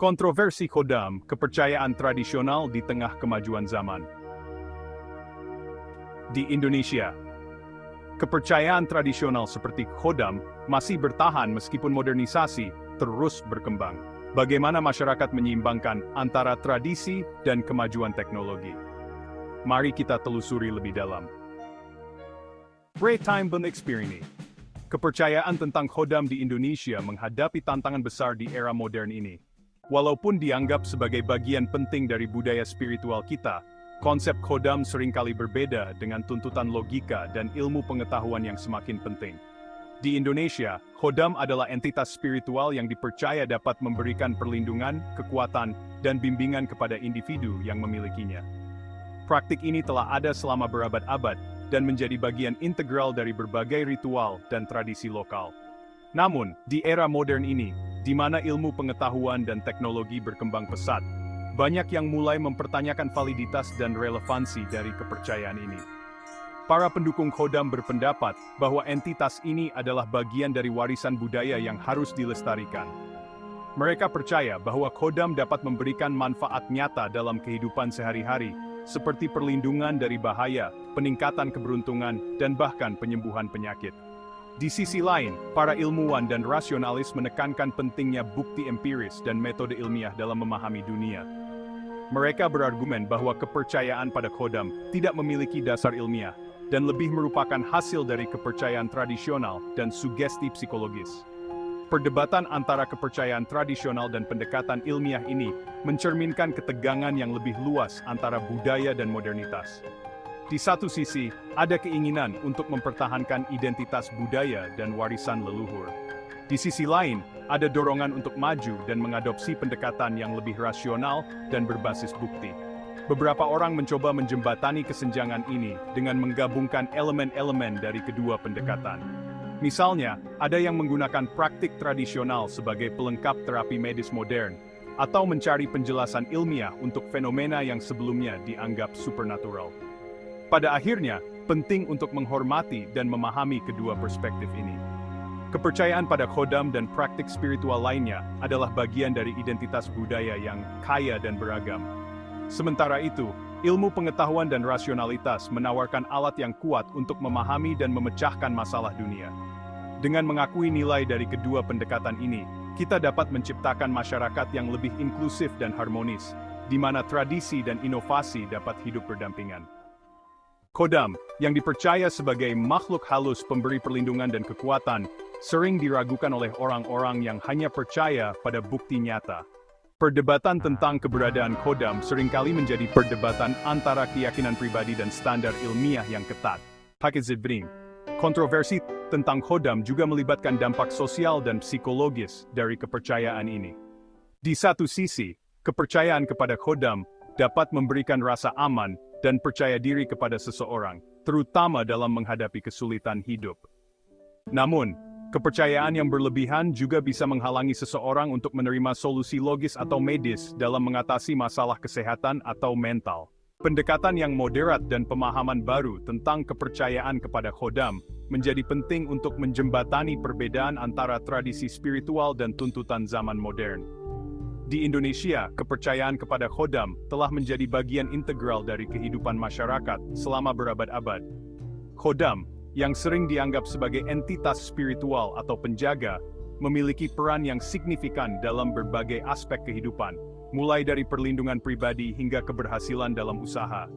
Kontroversi Khodam, kepercayaan tradisional di tengah kemajuan zaman. Di Indonesia, kepercayaan tradisional seperti Khodam masih bertahan meskipun modernisasi terus berkembang. Bagaimana masyarakat menyeimbangkan antara tradisi dan kemajuan teknologi? Mari kita telusuri lebih dalam. Time Experience. Kepercayaan tentang Khodam di Indonesia menghadapi tantangan besar di era modern ini. Walaupun dianggap sebagai bagian penting dari budaya spiritual kita, konsep Khodam seringkali berbeda dengan tuntutan logika dan ilmu pengetahuan yang semakin penting. Di Indonesia, Khodam adalah entitas spiritual yang dipercaya dapat memberikan perlindungan, kekuatan, dan bimbingan kepada individu yang memilikinya. Praktik ini telah ada selama berabad-abad dan menjadi bagian integral dari berbagai ritual dan tradisi lokal. Namun, di era modern ini, di mana ilmu pengetahuan dan teknologi berkembang pesat, banyak yang mulai mempertanyakan validitas dan relevansi dari kepercayaan ini. Para pendukung Khodam berpendapat bahwa entitas ini adalah bagian dari warisan budaya yang harus dilestarikan. Mereka percaya bahwa Khodam dapat memberikan manfaat nyata dalam kehidupan sehari-hari, seperti perlindungan dari bahaya, peningkatan keberuntungan, dan bahkan penyembuhan penyakit. Di sisi lain, para ilmuwan dan rasionalis menekankan pentingnya bukti empiris dan metode ilmiah dalam memahami dunia. Mereka berargumen bahwa kepercayaan pada Khodam tidak memiliki dasar ilmiah, dan lebih merupakan hasil dari kepercayaan tradisional dan sugesti psikologis. Perdebatan antara kepercayaan tradisional dan pendekatan ilmiah ini mencerminkan ketegangan yang lebih luas antara budaya dan modernitas. Di satu sisi, ada keinginan untuk mempertahankan identitas budaya dan warisan leluhur. Di sisi lain, ada dorongan untuk maju dan mengadopsi pendekatan yang lebih rasional dan berbasis bukti. Beberapa orang mencoba menjembatani kesenjangan ini dengan menggabungkan elemen-elemen dari kedua pendekatan. Misalnya, ada yang menggunakan praktik tradisional sebagai pelengkap terapi medis modern, atau mencari penjelasan ilmiah untuk fenomena yang sebelumnya dianggap supernatural. Pada akhirnya, penting untuk menghormati dan memahami kedua perspektif ini. Kepercayaan pada Khodam dan praktik spiritual lainnya adalah bagian dari identitas budaya yang kaya dan beragam. Sementara itu, ilmu pengetahuan dan rasionalitas menawarkan alat yang kuat untuk memahami dan memecahkan masalah dunia. Dengan mengakui nilai dari kedua pendekatan ini, kita dapat menciptakan masyarakat yang lebih inklusif dan harmonis, di mana tradisi dan inovasi dapat hidup berdampingan. Khodam, yang dipercaya sebagai makhluk halus pemberi perlindungan dan kekuatan, sering diragukan oleh orang-orang yang hanya percaya pada bukti nyata. Perdebatan tentang keberadaan Khodam seringkali menjadi perdebatan antara keyakinan pribadi dan standar ilmiah yang ketat. Kontroversi tentang Khodam juga melibatkan dampak sosial dan psikologis dari kepercayaan ini. Di satu sisi, kepercayaan kepada Khodam dapat memberikan rasa aman dan percaya diri kepada seseorang, terutama dalam menghadapi kesulitan hidup. Namun, kepercayaan yang berlebihan juga bisa menghalangi seseorang untuk menerima solusi logis atau medis dalam mengatasi masalah kesehatan atau mental. Pendekatan yang moderat dan pemahaman baru tentang kepercayaan kepada Khodam menjadi penting untuk menjembatani perbedaan antara tradisi spiritual dan tuntutan zaman modern. Di Indonesia, kepercayaan kepada Khodam telah menjadi bagian integral dari kehidupan masyarakat selama berabad-abad. Khodam, yang sering dianggap sebagai entitas spiritual atau penjaga, memiliki peran yang signifikan dalam berbagai aspek kehidupan, mulai dari perlindungan pribadi hingga keberhasilan dalam usaha.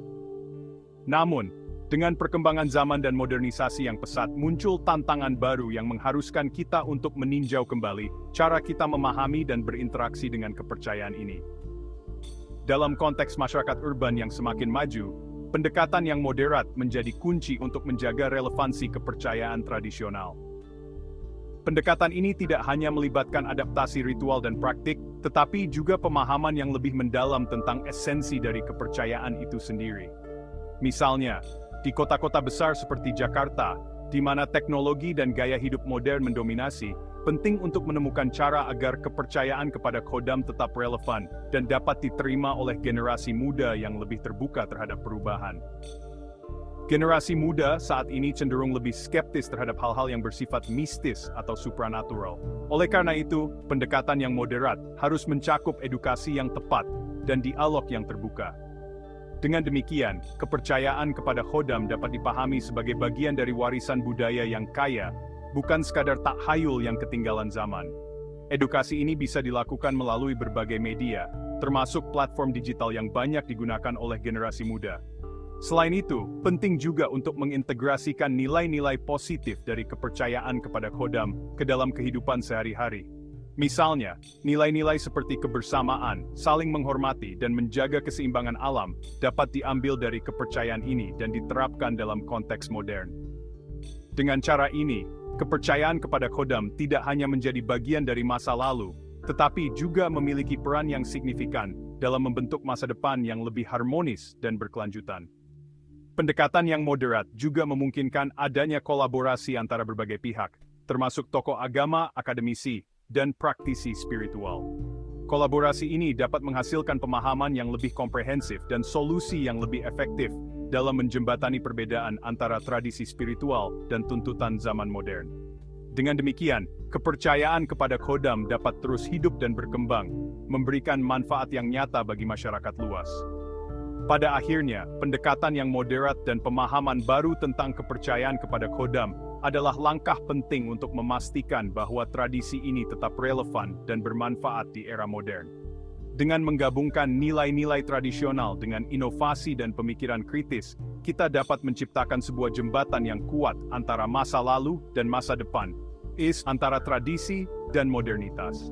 Namun, dengan perkembangan zaman dan modernisasi yang pesat, muncul tantangan baru yang mengharuskan kita untuk meninjau kembali cara kita memahami dan berinteraksi dengan kepercayaan ini. Dalam konteks masyarakat urban yang semakin maju, pendekatan yang moderat menjadi kunci untuk menjaga relevansi kepercayaan tradisional. Pendekatan ini tidak hanya melibatkan adaptasi ritual dan praktik, tetapi juga pemahaman yang lebih mendalam tentang esensi dari kepercayaan itu sendiri. Misalnya, di kota-kota besar seperti Jakarta, di mana teknologi dan gaya hidup modern mendominasi, penting untuk menemukan cara agar kepercayaan kepada Khodam tetap relevan dan dapat diterima oleh generasi muda yang lebih terbuka terhadap perubahan. Generasi muda saat ini cenderung lebih skeptis terhadap hal-hal yang bersifat mistis atau supranatural. Oleh karena itu, pendekatan yang moderat harus mencakup edukasi yang tepat dan dialog yang terbuka. Dengan demikian, kepercayaan kepada khodam dapat dipahami sebagai bagian dari warisan budaya yang kaya, bukan sekadar takhayul yang ketinggalan zaman. Edukasi ini bisa dilakukan melalui berbagai media, termasuk platform digital yang banyak digunakan oleh generasi muda. Selain itu, penting juga untuk mengintegrasikan nilai-nilai positif dari kepercayaan kepada khodam ke dalam kehidupan sehari-hari. Misalnya, nilai-nilai seperti kebersamaan, saling menghormati, dan menjaga keseimbangan alam dapat diambil dari kepercayaan ini dan diterapkan dalam konteks modern. Dengan cara ini, kepercayaan kepada khodam tidak hanya menjadi bagian dari masa lalu, tetapi juga memiliki peran yang signifikan dalam membentuk masa depan yang lebih harmonis dan berkelanjutan. Pendekatan yang moderat juga memungkinkan adanya kolaborasi antara berbagai pihak, termasuk tokoh agama, akademisi, dan praktisi spiritual. Kolaborasi ini dapat menghasilkan pemahaman yang lebih komprehensif dan solusi yang lebih efektif dalam menjembatani perbedaan antara tradisi spiritual dan tuntutan zaman modern. Dengan demikian, kepercayaan kepada khodam dapat terus hidup dan berkembang, memberikan manfaat yang nyata bagi masyarakat luas. Pada akhirnya, pendekatan yang moderat dan pemahaman baru tentang kepercayaan kepada khodam adalah langkah penting untuk memastikan bahwa tradisi ini tetap relevan dan bermanfaat di era modern. Dengan menggabungkan nilai-nilai tradisional dengan inovasi dan pemikiran kritis, kita dapat menciptakan sebuah jembatan yang kuat antara masa lalu dan masa depan, antara tradisi dan modernitas.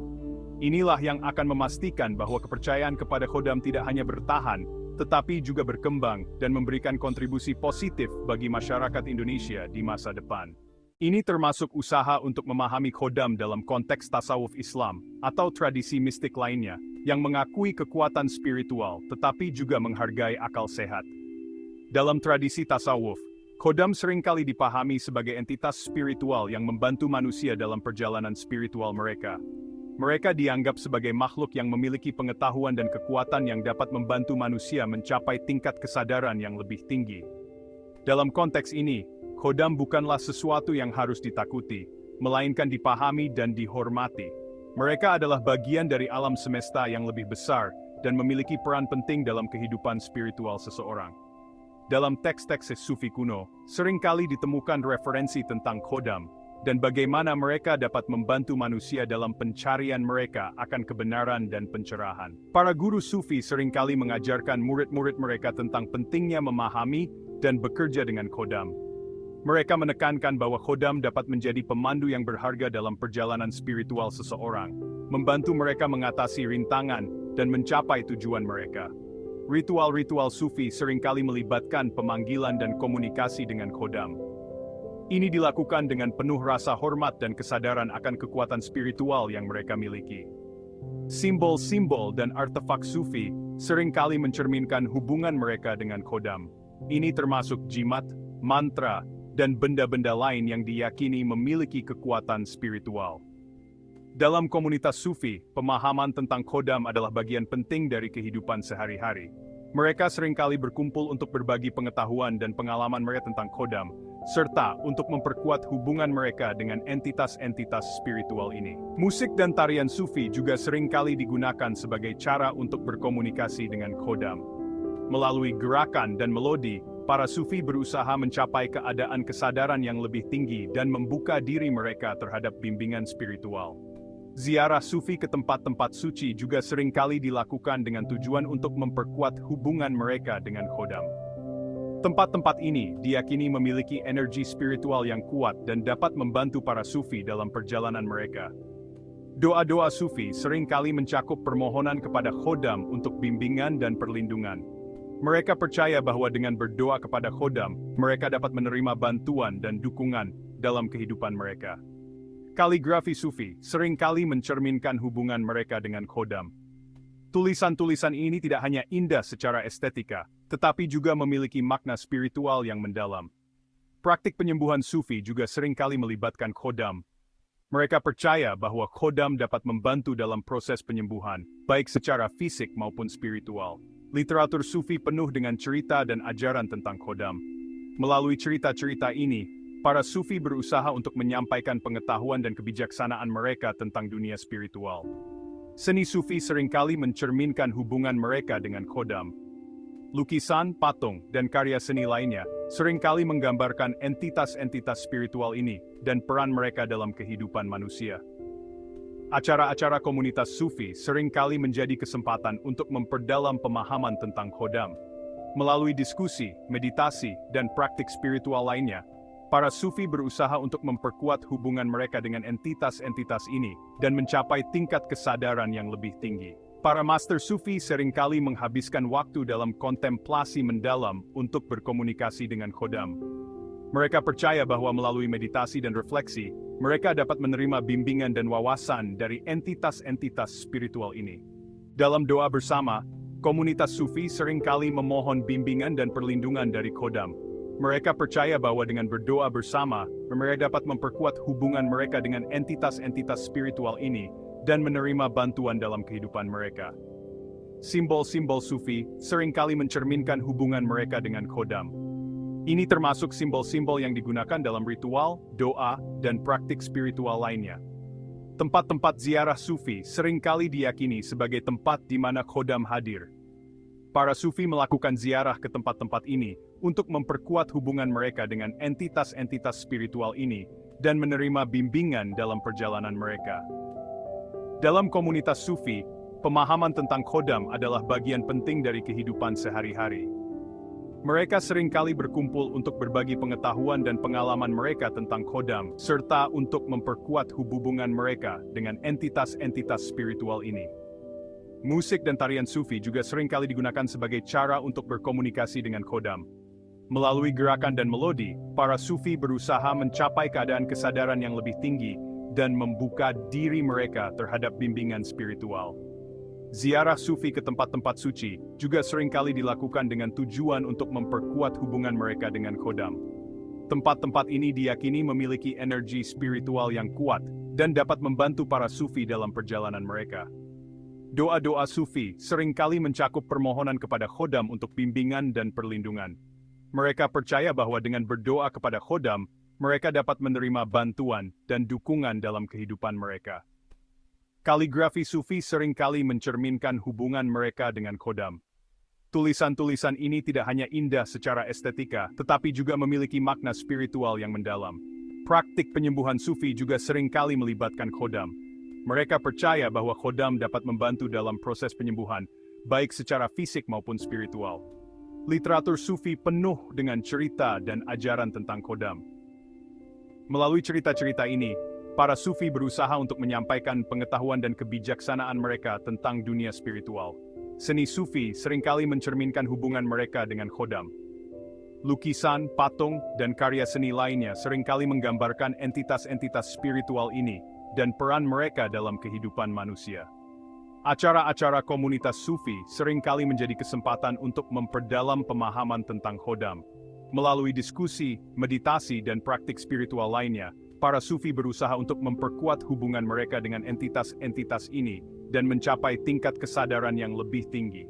Inilah yang akan memastikan bahwa kepercayaan kepada khodam tidak hanya bertahan, tetapi juga berkembang dan memberikan kontribusi positif bagi masyarakat Indonesia di masa depan. Ini termasuk usaha untuk memahami khodam dalam konteks tasawuf Islam atau tradisi mistik lainnya yang mengakui kekuatan spiritual tetapi juga menghargai akal sehat. Dalam tradisi tasawuf, khodam seringkali dipahami sebagai entitas spiritual yang membantu manusia dalam perjalanan spiritual mereka. Mereka dianggap sebagai makhluk yang memiliki pengetahuan dan kekuatan yang dapat membantu manusia mencapai tingkat kesadaran yang lebih tinggi. Dalam konteks ini, khodam bukanlah sesuatu yang harus ditakuti, melainkan dipahami dan dihormati. Mereka adalah bagian dari alam semesta yang lebih besar dan memiliki peran penting dalam kehidupan spiritual seseorang. Dalam teks-teks Sufi kuno, seringkali ditemukan referensi tentang khodam, dan bagaimana mereka dapat membantu manusia dalam pencarian mereka akan kebenaran dan pencerahan. Para guru Sufi seringkali mengajarkan murid-murid mereka tentang pentingnya memahami dan bekerja dengan khodam. Mereka menekankan bahwa khodam dapat menjadi pemandu yang berharga dalam perjalanan spiritual seseorang, membantu mereka mengatasi rintangan dan mencapai tujuan mereka. Ritual-ritual Sufi seringkali melibatkan pemanggilan dan komunikasi dengan khodam. Ini dilakukan dengan penuh rasa hormat dan kesadaran akan kekuatan spiritual yang mereka miliki. Simbol-simbol dan artefak Sufi seringkali mencerminkan hubungan mereka dengan khodam. Ini termasuk jimat, mantra, dan benda-benda lain yang diyakini memiliki kekuatan spiritual. Dalam komunitas Sufi, pemahaman tentang khodam adalah bagian penting dari kehidupan sehari-hari. Mereka seringkali berkumpul untuk berbagi pengetahuan dan pengalaman mereka tentang khodam, serta untuk memperkuat hubungan mereka dengan entitas-entitas spiritual ini. Musik dan tarian Sufi juga seringkali digunakan sebagai cara untuk berkomunikasi dengan khodam. Melalui gerakan dan melodi, para Sufi berusaha mencapai keadaan kesadaran yang lebih tinggi dan membuka diri mereka terhadap bimbingan spiritual. Ziarah Sufi ke tempat-tempat suci juga seringkali dilakukan dengan tujuan untuk memperkuat hubungan mereka dengan khodam. Tempat-tempat ini diyakini memiliki energi spiritual yang kuat dan dapat membantu para Sufi dalam perjalanan mereka. Doa-doa Sufi seringkali mencakup permohonan kepada khodam untuk bimbingan dan perlindungan. Mereka percaya bahwa dengan berdoa kepada khodam, mereka dapat menerima bantuan dan dukungan dalam kehidupan mereka. Kaligrafi Sufi seringkali mencerminkan hubungan mereka dengan khodam. Tulisan-tulisan ini tidak hanya indah secara estetika, tetapi juga memiliki makna spiritual yang mendalam. Praktik penyembuhan Sufi juga seringkali melibatkan khodam. Mereka percaya bahwa khodam dapat membantu dalam proses penyembuhan, baik secara fisik maupun spiritual. Literatur Sufi penuh dengan cerita dan ajaran tentang khodam. Melalui cerita-cerita ini, para sufi berusaha untuk menyampaikan pengetahuan dan kebijaksanaan mereka tentang dunia spiritual. Seni sufi seringkali mencerminkan hubungan mereka dengan khodam. Lukisan, patung, dan karya seni lainnya seringkali menggambarkan entitas-entitas spiritual ini dan peran mereka dalam kehidupan manusia. Acara-acara komunitas sufi seringkali menjadi kesempatan untuk memperdalam pemahaman tentang khodam. Melalui diskusi, meditasi, dan praktik spiritual lainnya, para sufi berusaha untuk memperkuat hubungan mereka dengan entitas-entitas ini dan mencapai tingkat kesadaran yang lebih tinggi. Para master sufi seringkali menghabiskan waktu dalam kontemplasi mendalam untuk berkomunikasi dengan khodam. Mereka percaya bahwa melalui meditasi dan refleksi, mereka dapat menerima bimbingan dan wawasan dari entitas-entitas spiritual ini. Dalam doa bersama, komunitas sufi seringkali memohon bimbingan dan perlindungan dari khodam. Mereka percaya bahwa dengan berdoa bersama, mereka dapat memperkuat hubungan mereka dengan entitas-entitas spiritual ini dan menerima bantuan dalam kehidupan mereka. Simbol-simbol sufi seringkali mencerminkan hubungan mereka dengan khodam. Ini termasuk simbol-simbol yang digunakan dalam ritual, doa, dan praktik spiritual lainnya. Tempat-tempat ziarah sufi seringkali diyakini sebagai tempat di mana khodam hadir. Para sufi melakukan ziarah ke tempat-tempat ini untuk memperkuat hubungan mereka dengan entitas-entitas spiritual ini dan menerima bimbingan dalam perjalanan mereka. Dalam komunitas sufi, pemahaman tentang khodam adalah bagian penting dari kehidupan sehari-hari. Mereka seringkali berkumpul untuk berbagi pengetahuan dan pengalaman mereka tentang khodam, serta untuk memperkuat hubungan mereka dengan entitas-entitas spiritual ini. Musik dan tarian sufi juga seringkali digunakan sebagai cara untuk berkomunikasi dengan khodam. Melalui gerakan dan melodi, para sufi berusaha mencapai keadaan kesadaran yang lebih tinggi dan membuka diri mereka terhadap bimbingan spiritual. Ziarah sufi ke tempat-tempat suci juga seringkali dilakukan dengan tujuan untuk memperkuat hubungan mereka dengan khodam. Tempat-tempat ini diyakini memiliki energi spiritual yang kuat dan dapat membantu para sufi dalam perjalanan mereka. Doa-doa sufi seringkali mencakup permohonan kepada khodam untuk bimbingan dan perlindungan. Mereka percaya bahwa dengan berdoa kepada khodam, mereka dapat menerima bantuan dan dukungan dalam kehidupan mereka. Kaligrafi sufi seringkali mencerminkan hubungan mereka dengan khodam. Tulisan-tulisan ini tidak hanya indah secara estetika, tetapi juga memiliki makna spiritual yang mendalam. Praktik penyembuhan sufi juga seringkali melibatkan khodam. Mereka percaya bahwa khodam dapat membantu dalam proses penyembuhan, baik secara fisik maupun spiritual. Literatur sufi penuh dengan cerita dan ajaran tentang khodam. Melalui cerita-cerita ini, para sufi berusaha untuk menyampaikan pengetahuan dan kebijaksanaan mereka tentang dunia spiritual. Seni sufi seringkali mencerminkan hubungan mereka dengan khodam. Lukisan, patung, dan karya seni lainnya seringkali menggambarkan entitas-entitas spiritual ini dan peran mereka dalam kehidupan manusia. Acara-acara komunitas sufi seringkali menjadi kesempatan untuk memperdalam pemahaman tentang khodam. Melalui diskusi, meditasi, dan praktik spiritual lainnya, para sufi berusaha untuk memperkuat hubungan mereka dengan entitas-entitas ini dan mencapai tingkat kesadaran yang lebih tinggi.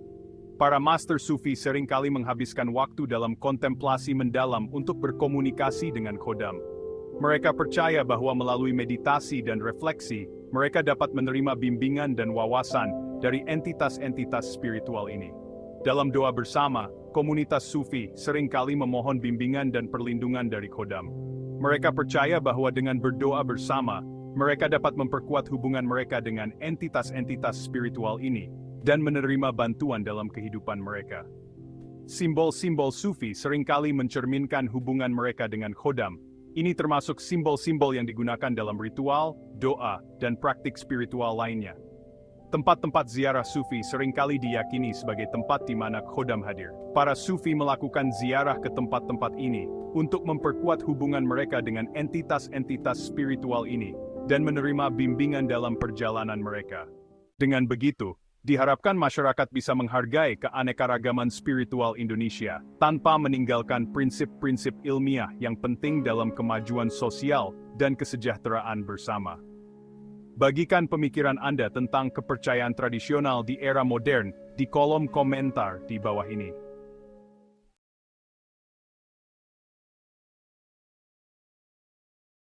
Para master sufi seringkali menghabiskan waktu dalam kontemplasi mendalam untuk berkomunikasi dengan khodam. Mereka percaya bahwa melalui meditasi dan refleksi, mereka dapat menerima bimbingan dan wawasan dari entitas-entitas spiritual ini. Dalam doa bersama, komunitas sufi seringkali memohon bimbingan dan perlindungan dari khodam. Mereka percaya bahwa dengan berdoa bersama, mereka dapat memperkuat hubungan mereka dengan entitas-entitas spiritual ini dan menerima bantuan dalam kehidupan mereka. Simbol-simbol sufi seringkali mencerminkan hubungan mereka dengan khodam. Ini termasuk simbol-simbol yang digunakan dalam ritual, doa, dan praktik spiritual lainnya. Tempat-tempat ziarah sufi seringkali diyakini sebagai tempat di mana khodam hadir. Para sufi melakukan ziarah ke tempat-tempat ini untuk memperkuat hubungan mereka dengan entitas-entitas spiritual ini dan menerima bimbingan dalam perjalanan mereka. Dengan begitu, diharapkan masyarakat bisa menghargai keanekaragaman spiritual Indonesia tanpa meninggalkan prinsip-prinsip ilmiah yang penting dalam kemajuan sosial dan kesejahteraan bersama. Bagikan pemikiran Anda tentang kepercayaan tradisional di era modern di kolom komentar di bawah ini.